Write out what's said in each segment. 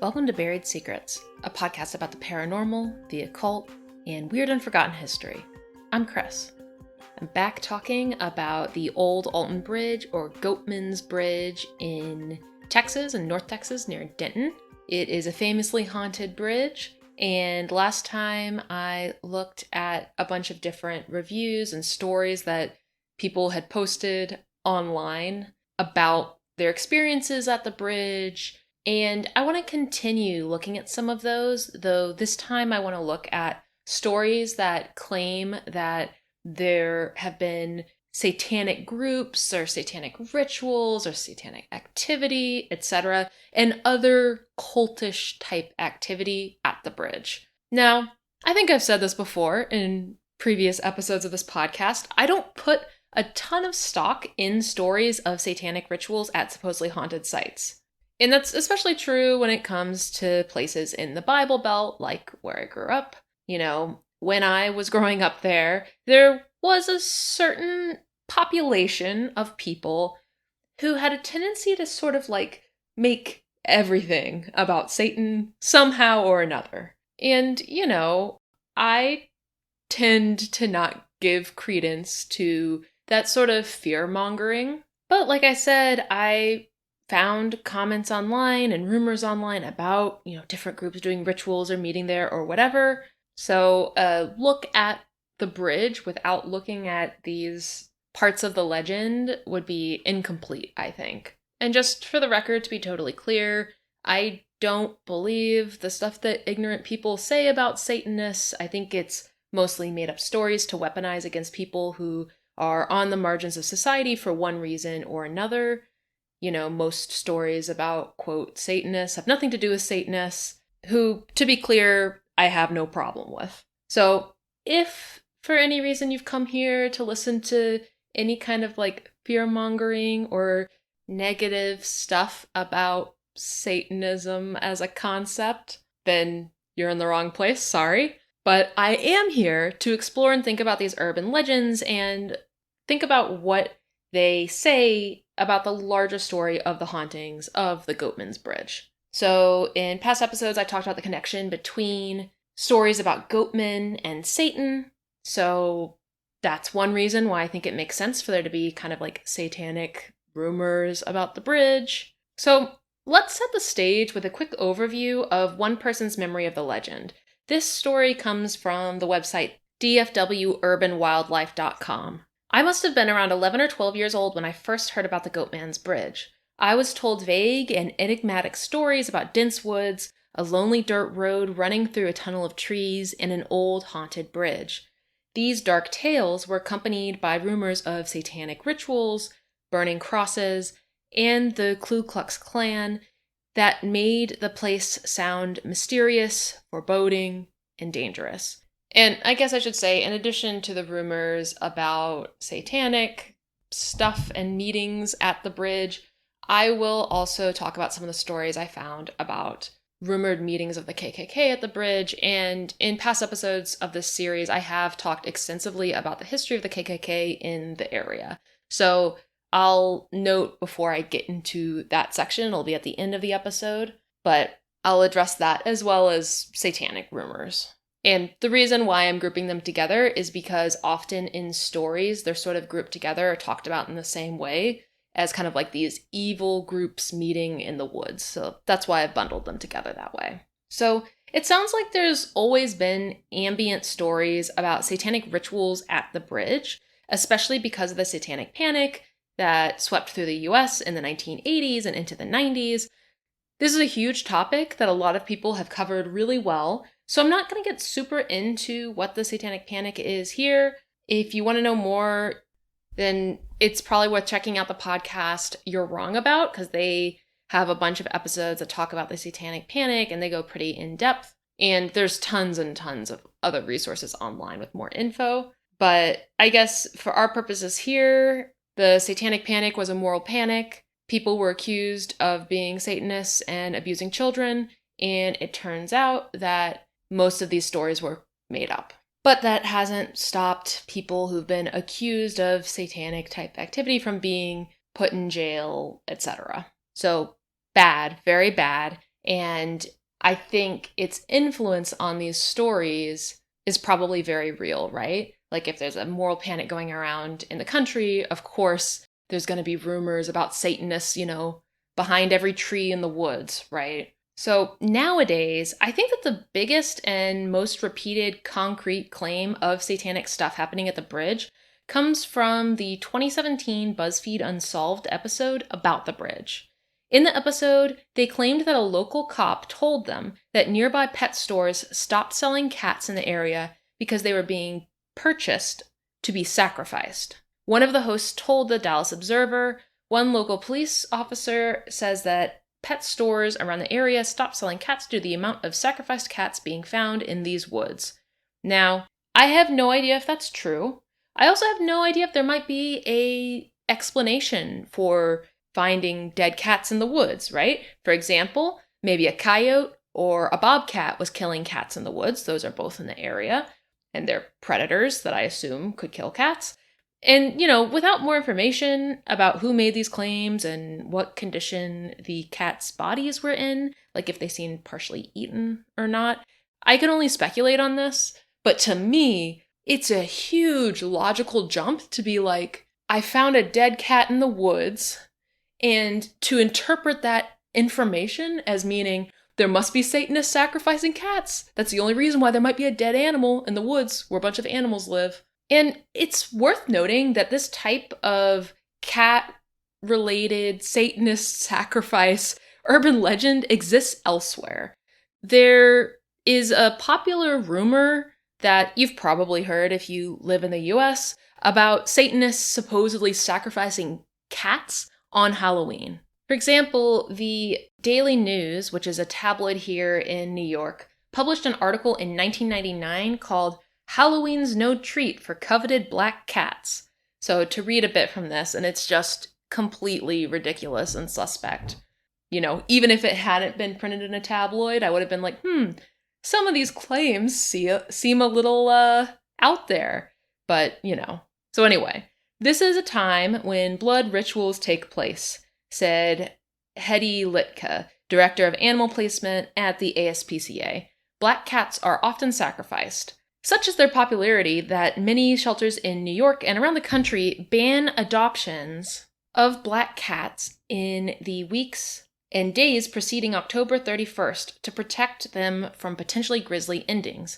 Welcome to Buried Secrets, a podcast about the paranormal, the occult, and weird and forgotten history. I'm Chris. I'm back talking about the Old Alton Bridge, or Goatman's Bridge, in Texas, in North Texas, near Denton. It is a famously haunted bridge, and last time I looked at a bunch of different reviews and stories that people had posted online about their experiences at the bridge. And I want to continue looking at some of those, though this time I want to look at stories that claim that there have been satanic groups or satanic rituals or satanic activity, etc., and other cultish type activity at the bridge. Now, I think I've said this before in previous episodes of this podcast. I don't put a ton of stock in stories of satanic rituals at supposedly haunted sites. And that's especially true when it comes to places in the Bible Belt, like where I grew up. You know, when I was growing up there was a certain population of people who had a tendency to sort of like make everything about Satan somehow or another. And, you know, I tend to not give credence to that sort of fear-mongering. But like I said, I found comments online and rumors online about, different groups doing rituals or meeting there or whatever. So look at the bridge without looking at these parts of the legend would be incomplete, I think. And just for the record, to be totally clear, I don't believe the stuff that ignorant people say about Satanists. I think it's mostly made up stories to weaponize against people who are on the margins of society for one reason or another. Most stories about, quote, Satanists have nothing to do with Satanists, who, to be clear, I have no problem with. So if for any reason you've come here to listen to any kind of like fear-mongering or negative stuff about Satanism as a concept, then you're in the wrong place, sorry. But I am here to explore and think about these urban legends and think about what they say about the larger story of the hauntings of the Goatman's Bridge. So in past episodes, I talked about the connection between stories about Goatman and Satan. So that's one reason why I think it makes sense for there to be kind of like satanic rumors about the bridge. So let's set the stage with a quick overview of one person's memory of the legend. This story comes from the website dfwurbanwildlife.com. I must have been around 11 or 12 years old when I first heard about the Goatman's Bridge. I was told vague and enigmatic stories about dense woods, a lonely dirt road running through a tunnel of trees, and an old haunted bridge. These dark tales were accompanied by rumors of satanic rituals, burning crosses, and the Ku Klux Klan that made the place sound mysterious, foreboding, and dangerous. And I guess I should say, in addition to the rumors about satanic stuff and meetings at the bridge, I will also talk about some of the stories I found about rumored meetings of the KKK at the bridge. And in past episodes of this series, I have talked extensively about the history of the KKK in the area. So I'll note before I get into that section, it'll be at the end of the episode, but I'll address that as well as satanic rumors. And the reason why I'm grouping them together is because often in stories, they're sort of grouped together or talked about in the same way as kind of like these evil groups meeting in the woods. So that's why I've bundled them together that way. So it sounds like there's always been ambient stories about satanic rituals at the bridge, especially because of the Satanic Panic that swept through the US in the 1980s and into the 90s. This is a huge topic that a lot of people have covered really well, so I'm not going to get super into what the Satanic Panic is here. If you want to know more, then it's probably worth checking out the podcast You're Wrong About, because they have a bunch of episodes that talk about the Satanic Panic, and they go pretty in-depth. And there's tons and tons of other resources online with more info. But I guess for our purposes here, the Satanic Panic was a moral panic. People were accused of being Satanists and abusing children, and it turns out that most of these stories were made up. But that hasn't stopped people who've been accused of satanic type activity from being put in jail, etc. So bad, very bad. And I think its influence on these stories is probably very real, right? Like if there's a moral panic going around in the country, of course, there's going to be rumors about Satanists, behind every tree in the woods, right? So nowadays, I think that the biggest and most repeated concrete claim of satanic stuff happening at the bridge comes from the 2017 Buzzfeed Unsolved episode about the bridge. In the episode, they claimed that a local cop told them that nearby pet stores stopped selling cats in the area because they were being purchased to be sacrificed. One of the hosts told the Dallas Observer, one local police officer says that pet stores around the area stopped selling cats due to the amount of sacrificed cats being found in these woods. Now, I have no idea if that's true. I also have no idea if there might be a explanation for finding dead cats in the woods, right? For example, maybe a coyote or a bobcat was killing cats in the woods. Those are both in the area, and they're predators that I assume could kill cats. And, without more information about who made these claims and what condition the cats' bodies were in, like if they seemed partially eaten or not, I can only speculate on this. But to me, it's a huge logical jump to be like, I found a dead cat in the woods, and to interpret that information as meaning there must be Satanists sacrificing cats. That's the only reason why there might be a dead animal in the woods where a bunch of animals live. And it's worth noting that this type of cat-related Satanist sacrifice urban legend exists elsewhere. There is a popular rumor that you've probably heard if you live in the US about Satanists supposedly sacrificing cats on Halloween. For example, the Daily News, which is a tabloid here in New York, published an article in 1999 called Halloween's No Treat for Coveted Black Cats. So to read a bit from this, and it's just completely ridiculous and suspect. Even if it hadn't been printed in a tabloid, I would have been like, some of these claims seem a little out there. But, So anyway, this is a time when blood rituals take place, said Hedy Litka, director of animal placement at the ASPCA. Black cats are often sacrificed. Such is their popularity that many shelters in New York and around the country ban adoptions of black cats in the weeks and days preceding October 31st to protect them from potentially grisly endings.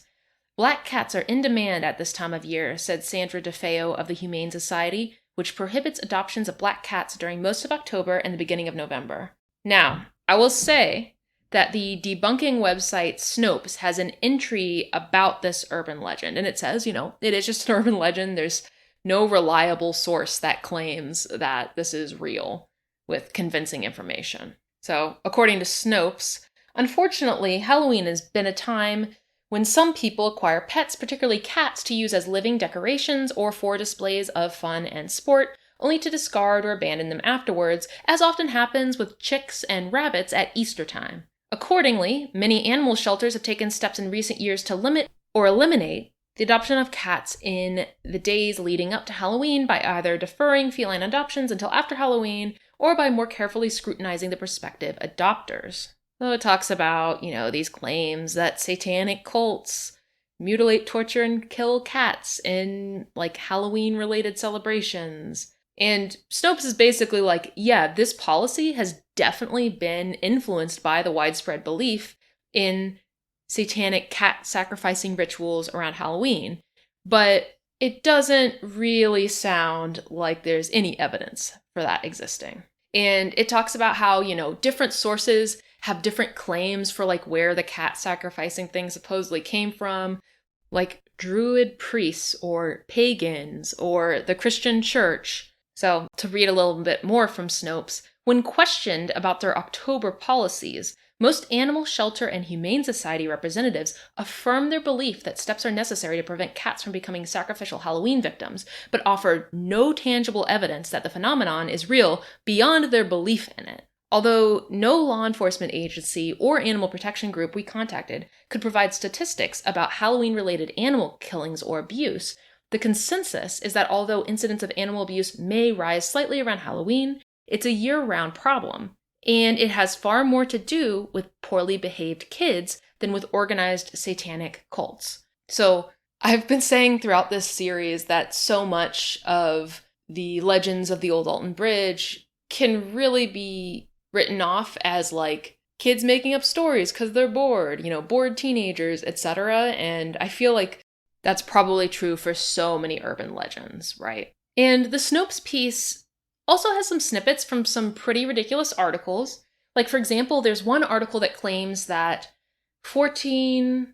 Black cats are in demand at this time of year, said Sandra DeFeo of the Humane Society, which prohibits adoptions of black cats during most of October and the beginning of November. Now, I will say that the debunking website Snopes has an entry about this urban legend, and it says, it is just an urban legend. There's no reliable source that claims that this is real with convincing information. So, according to Snopes, unfortunately, Halloween has been a time when some people acquire pets, particularly cats, to use as living decorations or for displays of fun and sport, only to discard or abandon them afterwards, as often happens with chicks and rabbits at Easter time. Accordingly, many animal shelters have taken steps in recent years to limit or eliminate the adoption of cats in the days leading up to Halloween by either deferring feline adoptions until after Halloween or by more carefully scrutinizing the prospective adopters. So it talks about, these claims that satanic cults mutilate, torture, and kill cats in, Halloween-related celebrations. And Snopes is basically like, yeah, this policy has definitely been influenced by the widespread belief in satanic cat sacrificing rituals around Halloween, but it doesn't really sound like there's any evidence for that existing. And it talks about how, different sources have different claims for where the cat sacrificing thing supposedly came from, like Druid priests or pagans or the Christian church. So to read a little bit more from Snopes, when questioned about their October policies, most animal shelter and humane society representatives affirm their belief that steps are necessary to prevent cats from becoming sacrificial Halloween victims, but offer no tangible evidence that the phenomenon is real beyond their belief in it. Although no law enforcement agency or animal protection group we contacted could provide statistics about Halloween-related animal killings or abuse, the consensus is that although incidents of animal abuse may rise slightly around Halloween, it's a year-round problem. and it has far more to do with poorly behaved kids than with organized satanic cults. So I've been saying throughout this series that so much of the legends of the Old Alton Bridge can really be written off as like kids making up stories because they're bored, bored teenagers, etc. And I feel like that's probably true for so many urban legends, right? And the Snopes piece also has some snippets from some pretty ridiculous articles. Like, for example, there's one article that claims that 12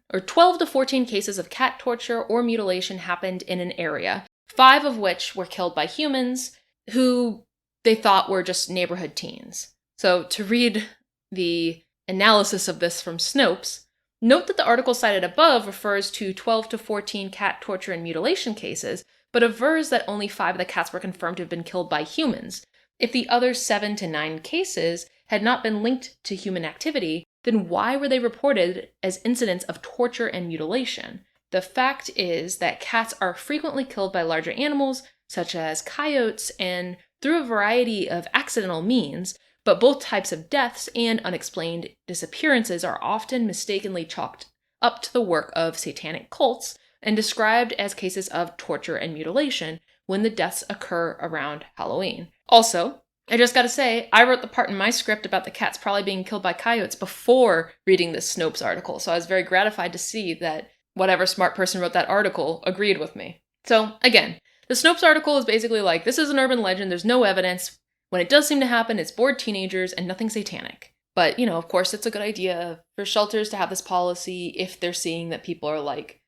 to 14 cases of cat torture or mutilation happened in an area, 5 of which were killed by humans who they thought were just neighborhood teens. So to read the analysis of this from Snopes, note that the article cited above refers to 12 to 14 cat torture and mutilation cases, but avers that only 5 of the cats were confirmed to have been killed by humans. If the other 7 to 9 cases had not been linked to human activity, then why were they reported as incidents of torture and mutilation? The fact is that cats are frequently killed by larger animals, such as coyotes, and through a variety of accidental means, but both types of deaths and unexplained disappearances are often mistakenly chalked up to the work of satanic cults and described as cases of torture and mutilation when the deaths occur around Halloween. Also, I just gotta say, I wrote the part in my script about the cats probably being killed by coyotes before reading this Snopes article, so I was very gratified to see that whatever smart person wrote that article agreed with me. So, again, the Snopes article is basically like, this is an urban legend, there's no evidence. When it does seem to happen, it's bored teenagers and nothing satanic. But, of course, it's a good idea for shelters to have this policy if they're seeing that people are, like,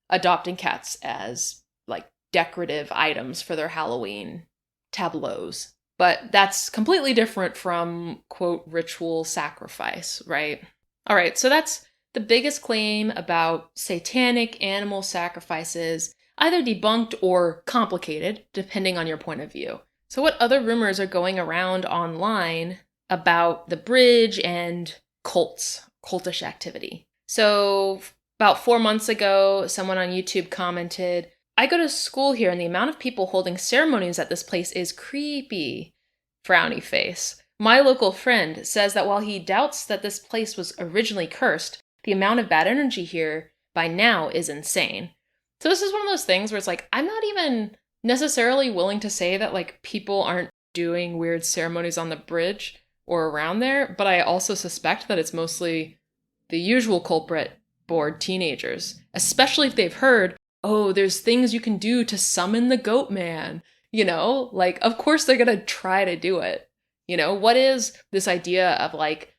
adopting cats as, like, decorative items for their Halloween tableaus. But that's completely different from, quote, ritual sacrifice, right? All right, so that's the biggest claim about satanic animal sacrifices, either debunked or complicated, depending on your point of view. So what other rumors are going around online about the bridge and cults, cultish activity? So about 4 months ago, someone on YouTube commented, I go to school here and the amount of people holding ceremonies at this place is creepy. Frowny face. My local friend says that while he doubts that this place was originally cursed, the amount of bad energy here by now is insane. So this is one of those things where it's like, I'm not even necessarily willing to say that like people aren't doing weird ceremonies on the bridge or around there, but I also suspect that it's mostly the usual culprit, bored teenagers, especially if they've heard, oh, there's things you can do to summon the Goatman. Like, of course they're gonna try to do it. What is this idea of like,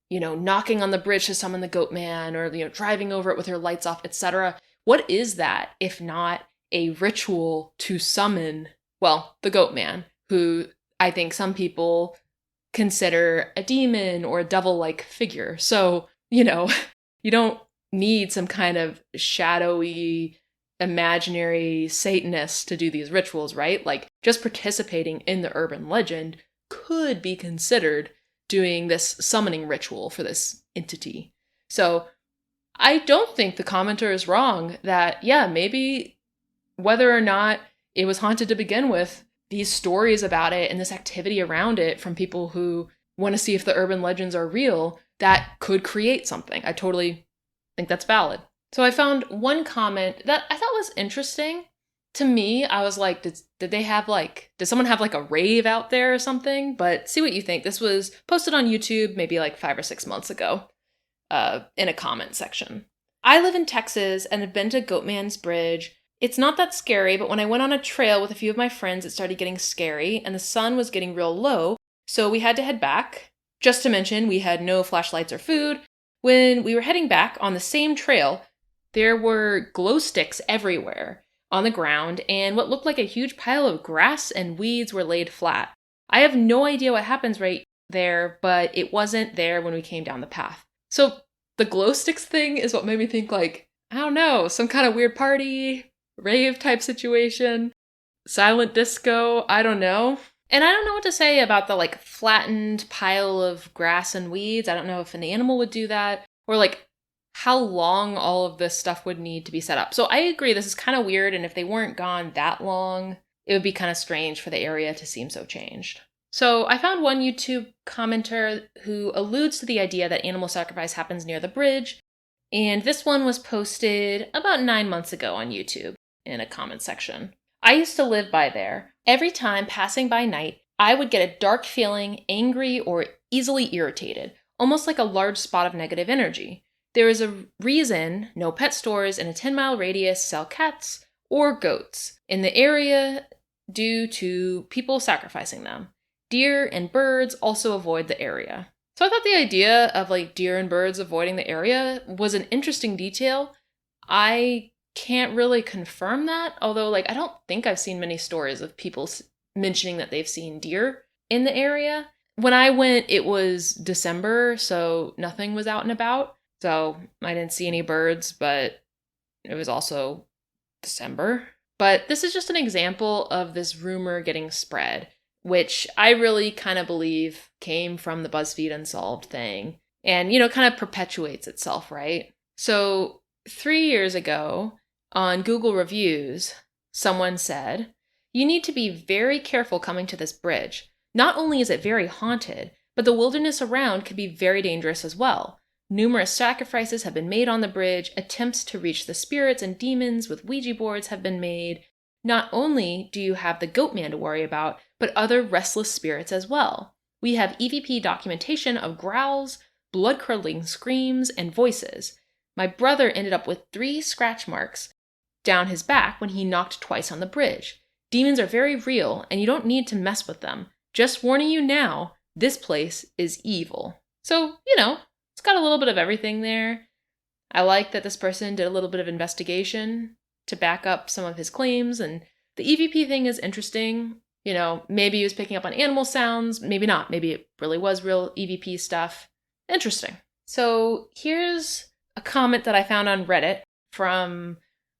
knocking on the bridge to summon the Goatman or, driving over it with your lights off, etc. What is that if not a ritual to summon, well, the Goatman, who I think some people consider a demon or a devil-like figure. So, you don't need some kind of shadowy imaginary Satanist to do these rituals, right? Like, just participating in the urban legend could be considered doing this summoning ritual for this entity. So I don't think the commenter is wrong that, yeah, maybe whether or not it was haunted to begin with, these stories about it and this activity around it from people who want to see if the urban legends are real, that could create something. I totally think that's valid. So I found one comment that I thought was interesting. To me, I was like, did someone have like a rave out there or something? But see what you think. This was posted on YouTube maybe like 5 or 6 months ago in a comment section. I live in Texas and have been to Goatman's Bridge. It's not that scary, but when I went on a trail with a few of my friends, it started getting scary and the sun was getting real low, so we had to head back. Just to mention, we had no flashlights or food. When we were heading back on the same trail, there were glow sticks everywhere on the ground, and what looked like a huge pile of grass and weeds were laid flat. I have no idea what happens right there, but it wasn't there when we came down the path. So the glow sticks thing is what made me think like, I don't know, some kind of weird party, rave type situation, silent disco, I don't know. And I don't know what to say about the like flattened pile of grass and weeds. I don't know if an animal would do that, or like how long all of this stuff would need to be set up. So I agree, this is kind of weird, and if they weren't gone that long, it would be kind of strange for the area to seem so changed. So I found one YouTube commenter who alludes to the idea that animal sacrifice happens near the bridge, and this one was posted about 9 months ago on YouTube in a comment section. I used to live by there. Every time passing by night, I would get a dark feeling, angry, or easily irritated, almost like a large spot of negative energy. There is a reason no pet stores in a 10-mile radius sell cats or goats in the area due to people sacrificing them. Deer and birds also avoid the area. So I thought the idea of like deer and birds avoiding the area was an interesting detail. I can't really confirm that, although like I don't think I've seen many stories of people mentioning that they've seen deer in the area. When I went, it was December, so nothing was out and about. So I didn't see any birds, but it was also December. But this is just an example of this rumor getting spread, which I really kind of believe came from the Buzzfeed Unsolved thing and, kind of perpetuates itself, right? So 3 years ago on Google Reviews, someone said, "You need to be very careful coming to this bridge. Not only is it very haunted, but the wilderness around can be very dangerous as well. Numerous sacrifices have been made on the bridge, attempts to reach the spirits and demons with Ouija boards have been made. Not only do you have the Goatman to worry about, but other restless spirits as well. We have EVP documentation of growls, blood-curdling screams, and voices. My brother ended up with 3 scratch marks down his back when he knocked twice on the bridge. Demons are very real, and you don't need to mess with them. Just warning you now, this place is evil." So, it's got a little bit of everything there. I like that this person did a little bit of investigation to back up some of his claims, and the EVP thing is interesting. Maybe he was picking up on animal sounds, maybe not. Maybe it really was real EVP stuff. Interesting. So here's a comment that I found on Reddit from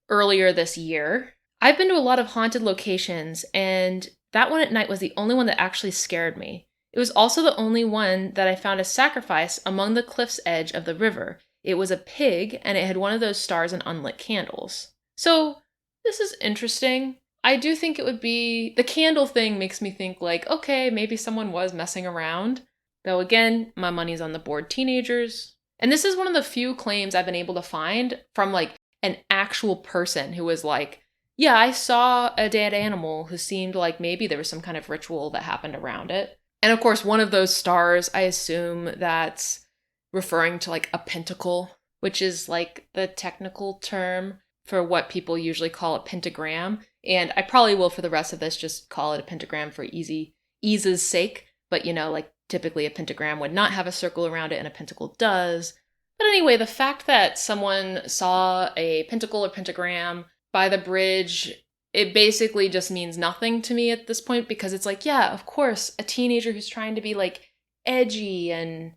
earlier this year. "I've been to a lot of haunted locations, and that one at night was the only one that actually scared me. It was also the only one that I found a sacrifice among the cliff's edge of the river. It was a pig, and it had one of those stars and unlit candles." So this is interesting. I do think it would be, the candle thing makes me think like, okay, maybe someone was messing around. Though again, my money's on the bored teenagers. And this is one of the few claims I've been able to find from like an actual person who was like, yeah, I saw a dead animal who seemed like maybe there was some kind of ritual that happened around it. And of course, one of those stars, I assume that's referring to like a pentacle, which is like the technical term for what people usually call a pentagram. And I probably will for the rest of this just call it a pentagram for ease's sake. But like typically a pentagram would not have a circle around it and a pentacle does. But anyway, the fact that someone saw a pentacle or pentagram by the bridge, it basically just means nothing to me at this point, because it's like, yeah, of course, a teenager who's trying to be like edgy and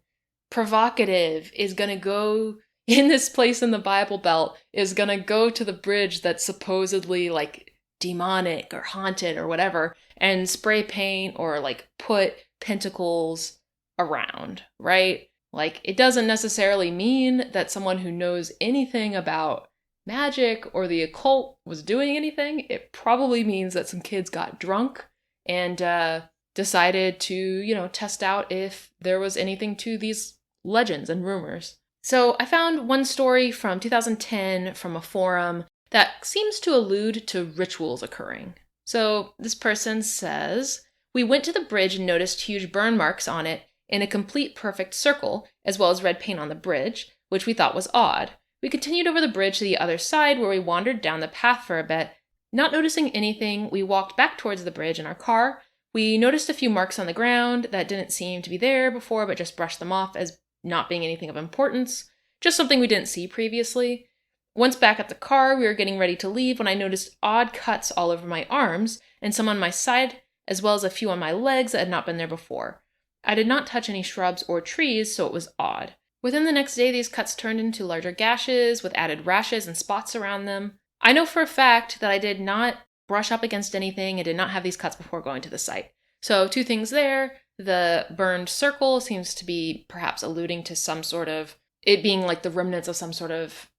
provocative is going to go in this place in the Bible Belt, is going to go to the bridge that's supposedly like demonic or haunted or whatever, and spray paint or like put pentacles around, right? Like, it doesn't necessarily mean that someone who knows anything about magic or the occult was doing anything. It probably means that some kids got drunk and decided to, test out if there was anything to these legends and rumors. So I found one story from 2010 from a forum that seems to allude to rituals occurring. So this person says, "We went to the bridge and noticed huge burn marks on it in a complete perfect circle, as well as red paint on the bridge, which we thought was odd. We continued over the bridge to the other side, where we wandered down the path for a bit. Not noticing anything, we walked back towards the bridge in our car. We noticed a few marks on the ground that didn't seem to be there before, but just brushed them off as not being anything of importance. Just something we didn't see previously. Once back at the car, we were getting ready to leave when I noticed odd cuts all over my arms and some on my side, as well as a few on my legs that had not been there before. I did not touch any shrubs or trees, so it was odd. Within the next day, these cuts turned into larger gashes with added rashes and spots around them. I know for a fact that I did not brush up against anything and did not have these cuts before going to the site. So 2 things there. The burned circle seems to be perhaps alluding to some sort of, it being like the remnants of some sort of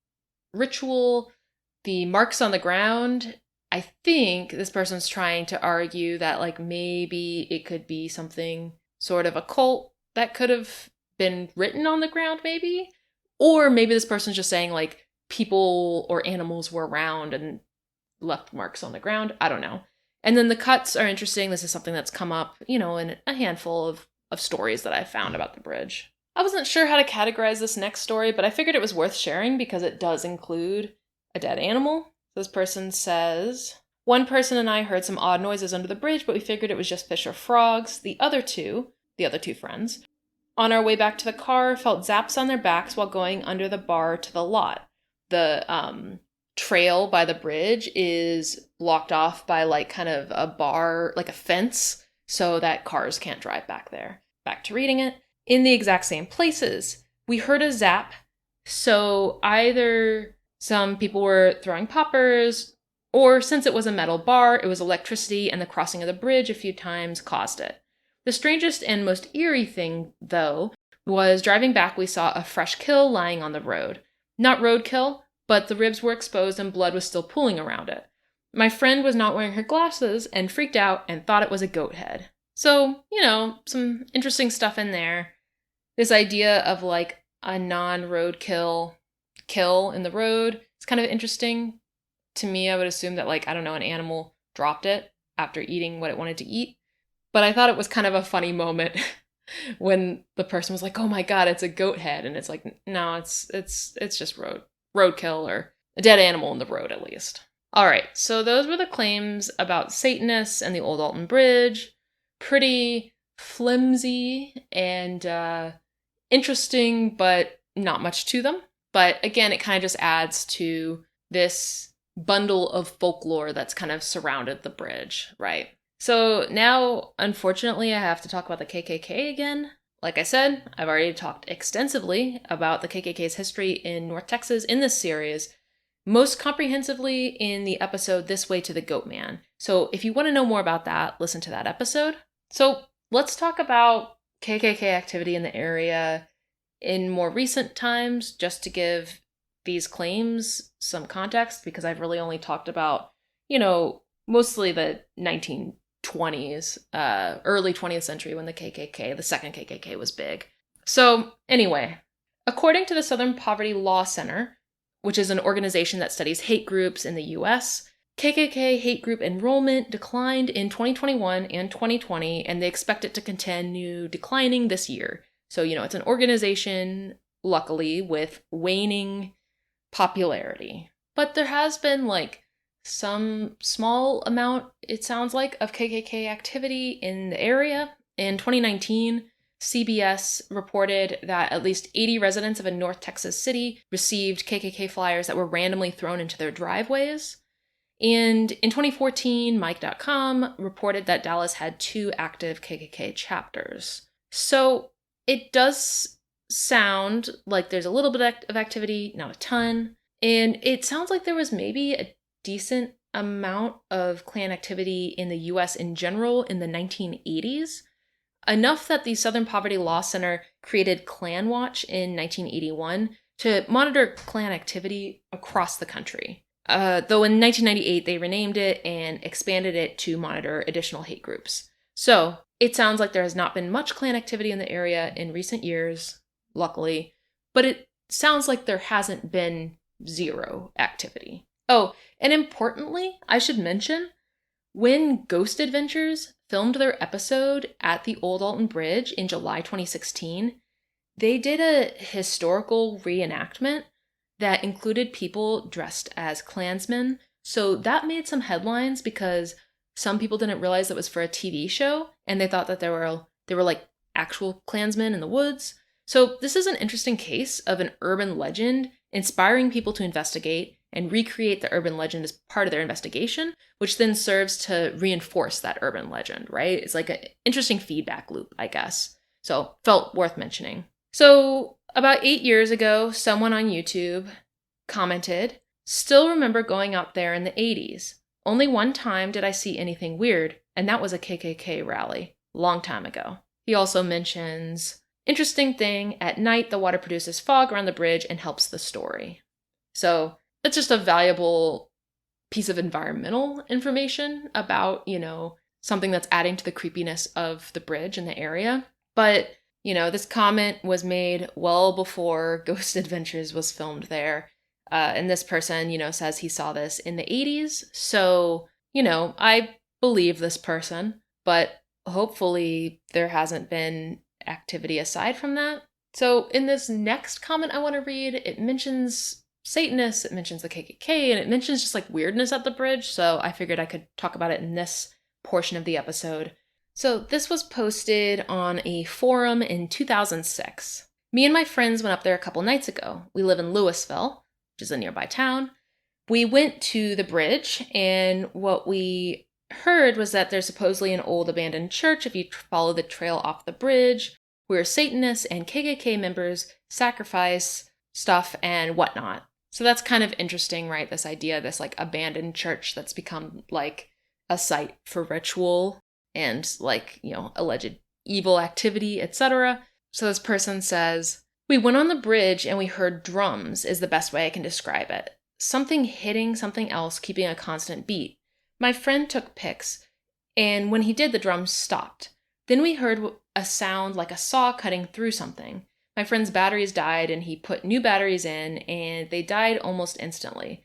ritual. The marks on the ground I think this person's trying to argue that like maybe it could be something sort of occult that could have been written on the ground, maybe. Or maybe this person's just saying like people or animals were around and left marks on the ground. I don't know. And then the cuts are interesting. This is something that's come up, in a handful of stories that I found about the bridge. I wasn't sure how to categorize this next story, but I figured it was worth sharing because it does include a dead animal. This person says, one person and I heard some odd noises under the bridge, but we figured it was just fish or frogs. The other two friends, on our way back to the car, felt zaps on their backs while going under the bar to the lot. The trail by the bridge is blocked off by like kind of a bar, like a fence, so that cars can't drive back there. Back to reading it. In the exact same places, we heard a zap, so either some people were throwing poppers, or since it was a metal bar, it was electricity, and the crossing of the bridge a few times caused it. The strangest and most eerie thing, though, was driving back we saw a fresh kill lying on the road. Not roadkill, but the ribs were exposed and blood was still pooling around it. My friend was not wearing her glasses and freaked out and thought it was a goat head. So, some interesting stuff in there. This idea of like a non-roadkill kill in the road is kind of interesting. To me, I would assume that like, I don't know, an animal dropped it after eating what it wanted to eat. But I thought it was kind of a funny moment when the person was like, oh my God, it's a goat head. And it's like, no, it's just roadkill or a dead animal in the road at least. All right, so those were the claims about Satanists and the Old Alton Bridge. Pretty flimsy and interesting, but not much to them. But again, it kind of just adds to this bundle of folklore that's kind of surrounded the bridge, right? So now, unfortunately, I have to talk about the KKK again. Like I said, I've already talked extensively about the KKK's history in North Texas in this series, most comprehensively in the episode This Way to the Goatman. So if you want to know more about that, listen to that episode. So let's talk about KKK activity in the area in more recent times, just to give these claims some context, because I've really only talked about, mostly the 1920s, early 20th century when the second KKK was big. So anyway, according to the Southern Poverty Law Center, which is an organization that studies hate groups in the US, KKK hate group enrollment declined in 2021 and 2020, and they expect it to continue declining this year. So, it's an organization, luckily, with waning popularity. But there has been, some small amount, it sounds like, of KKK activity in the area. In 2019, CBS reported that at least 80 residents of a North Texas city received KKK flyers that were randomly thrown into their driveways. And in 2014, Mike.com reported that Dallas had 2 active KKK chapters. So it does sound like there's a little bit of activity, not a ton. And it sounds like there was maybe a decent amount of Klan activity in the US in general in the 1980s. Enough that the Southern Poverty Law Center created Klan Watch in 1981 to monitor Klan activity across the country. Though in 1998, they renamed it and expanded it to monitor additional hate groups. So it sounds like there has not been much Klan activity in the area in recent years, luckily, but it sounds like there hasn't been zero activity. Oh, and importantly, I should mention, when Ghost Adventures filmed their episode at the Old Alton Bridge in July 2016, they did a historical reenactment that included people dressed as Klansmen. So that made some headlines because some people didn't realize it was for a TV show, and they thought that they were like actual Klansmen in the woods. So this is an interesting case of an urban legend inspiring people to investigate and recreate the urban legend as part of their investigation, which then serves to reinforce that urban legend, right? It's like an interesting feedback loop, I guess. So felt worth mentioning. So about 8 years ago, someone on YouTube commented, "Still remember going out there in the 80s. Only one time did I see anything weird, and that was a KKK rally. Long time ago." He also mentions, "Interesting thing, at night the water produces fog around the bridge and helps the story." So it's just a valuable piece of environmental information about, something that's adding to the creepiness of the bridge in the area. But, this comment was made well before Ghost Adventures was filmed there. And this person, says he saw this in the 80s. So, I believe this person, but hopefully there hasn't been activity aside from that. So in this next comment I want to read, it mentions Satanists, it mentions the KKK, and it mentions just like weirdness at the bridge. So I figured I could talk about it in this portion of the episode. So this was posted on a forum in 2006. Me and my friends went up there a couple nights ago. We live in Louisville, which is a nearby town. We went to the bridge, and what we heard was that there's supposedly an old abandoned church if you follow the trail off the bridge, where Satanists and KKK members sacrifice stuff and whatnot. So that's kind of interesting, right? This idea, this like abandoned church that's become like a site for ritual and like, alleged evil activity, etc. So this person says, "We went on the bridge and we heard drums is the best way I can describe it. Something hitting something else, keeping a constant beat. My friend took pics, and when he did, the drums stopped. Then we heard a sound like a saw cutting through something. My friend's batteries died, and he put new batteries in, and they died almost instantly.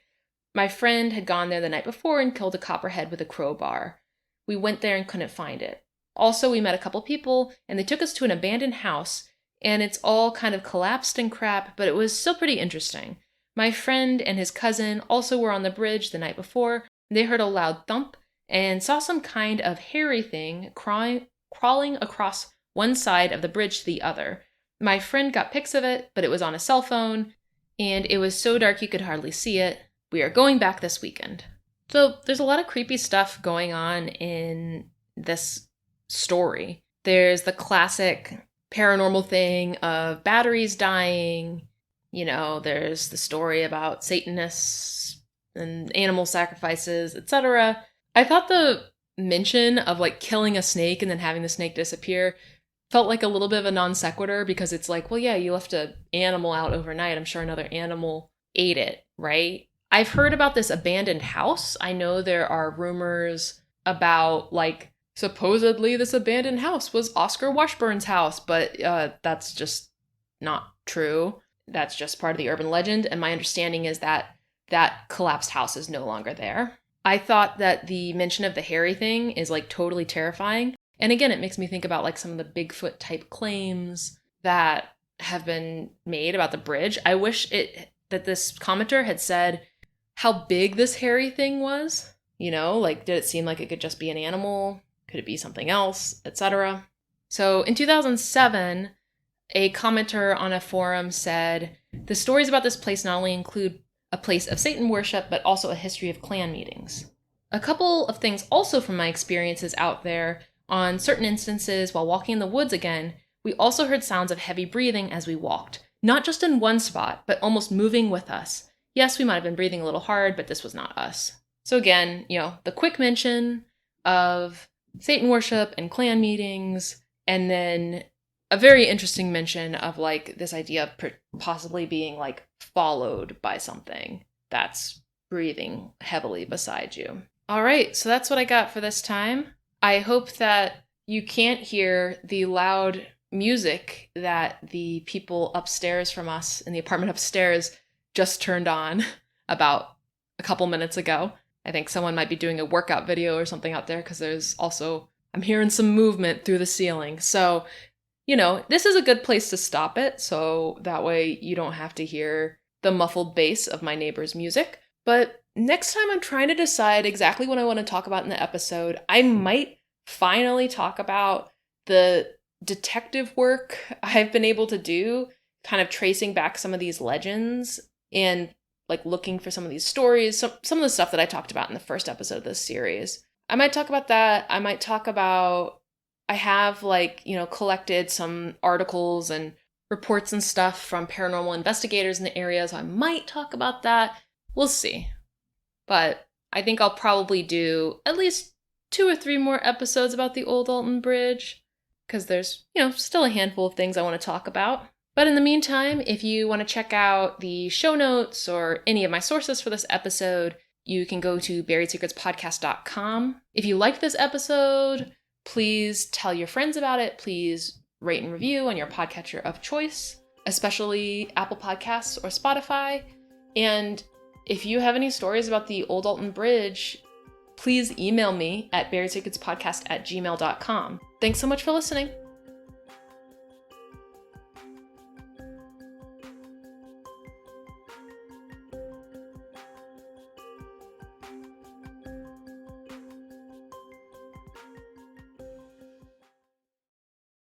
My friend had gone there the night before and killed a copperhead with a crowbar. We went there and couldn't find it. Also, we met a couple people, and they took us to an abandoned house, and it's all kind of collapsed and crap, but it was still pretty interesting. My friend and his cousin also were on the bridge the night before. They heard a loud thump and saw some kind of hairy thing crawling across one side of the bridge to the other. My friend got pics of it, but it was on a cell phone, and it was so dark you could hardly see it. We are going back this weekend." So there's a lot of creepy stuff going on in this story. There's the classic paranormal thing of batteries dying. There's the story about Satanists and animal sacrifices, etc. I thought the mention of like killing a snake and then having the snake disappear felt like a little bit of a non sequitur, because it's like, well, yeah, you left an animal out overnight. I'm sure another animal ate it, right? I've heard about this abandoned house. I know there are rumors about like supposedly this abandoned house was Oscar Washburn's house, but that's just not true. That's just part of the urban legend, and my understanding is that that collapsed house is no longer there. I thought that the mention of the hairy thing is like totally terrifying. And again, it makes me think about like some of the Bigfoot type claims that have been made about the bridge. I wish that this commenter had said how big this hairy thing was. Like did it seem like it could just be an animal? Could it be something else, etc.? So in 2007, a commenter on a forum said, "The stories about this place not only include a place of Satan worship, but also a history of clan meetings." A couple of things also from my experiences out there. On certain instances, while walking in the woods again, we also heard sounds of heavy breathing as we walked. Not just in one spot, but almost moving with us. Yes, we might have been breathing a little hard, but this was not us. So again, the quick mention of Satan worship and clan meetings, and then a very interesting mention of like this idea of possibly being like followed by something that's breathing heavily beside you. All right, so that's what I got for this time. I hope that you can't hear the loud music that the people upstairs from us in the apartment upstairs just turned on about a couple minutes ago. I think someone might be doing a workout video or something out there, because there's also, I'm hearing some movement through the ceiling. So, this is a good place to stop it, so that way you don't have to hear the muffled bass of my neighbor's music. But next time I'm trying to decide exactly what I want to talk about in the episode. I might finally talk about the detective work I've been able to do, kind of tracing back some of these legends and like looking for some of these stories, some of the stuff that I talked about in the first episode of this series. I might talk about that. I might talk about, I have like, collected some articles and reports and stuff from paranormal investigators in the area, so I might talk about that. We'll see. But I think I'll probably do at least 2 or 3 more episodes about the Old Alton Bridge, because there's, still a handful of things I want to talk about. But in the meantime, if you want to check out the show notes or any of my sources for this episode, you can go to buriedsecretspodcast.com. If you liked this episode, please tell your friends about it. Please rate and review on your podcatcher of choice, especially Apple Podcasts or Spotify. And if you have any stories about the Old Alton Bridge, please email me at buriedsecretspodcast@gmail.com. Thanks so much for listening.